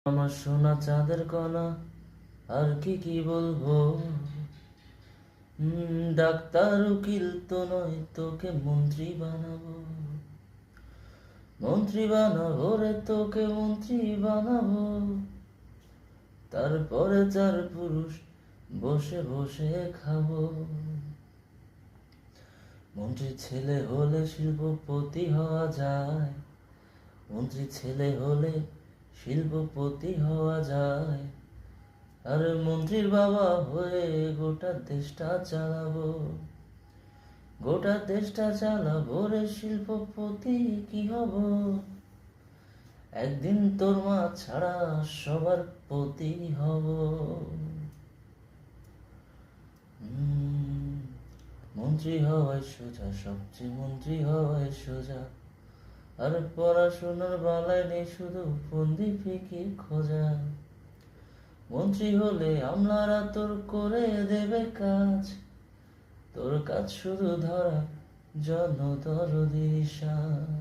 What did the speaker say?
আমার সোনা চাঁদের কণা, আর কি কি বলবো। ডাক্তার উকিল তো নয়, তোকে মন্ত্রী বানাবো। মন্ত্রী বানাবো রে, তোকে মন্ত্রী বানাবো। তারপরে চার পুরুষ বসে বসে খাবো। মন্ত্রী ছেলে হলে শিল্পপতি হওয়া যায়। মন্ত্রী ছেলে হলে শিল্পপতি হওয়া যায়। আর মন্ত্রীর বাবা হয়ে গোটা দেশটা চালাবো। গোটা দেশটা চালাবো রে, শিল্পপতি কি হব। একদিন তোর মা ছাড়া সবার পতি হব। মন্ত্রী হওয়াই সোজা, সবচেয়ে মন্ত্রী হওয়াই সোজা। আর পড়াশোনার বালায় নেই শুধু ফন্দি ফিকির খোঁজা। মন্ত্রী হলে আমলারা তোর করে দেবে কাজ। তোর কাজ শুধু ধরা জনদরদি সাজ।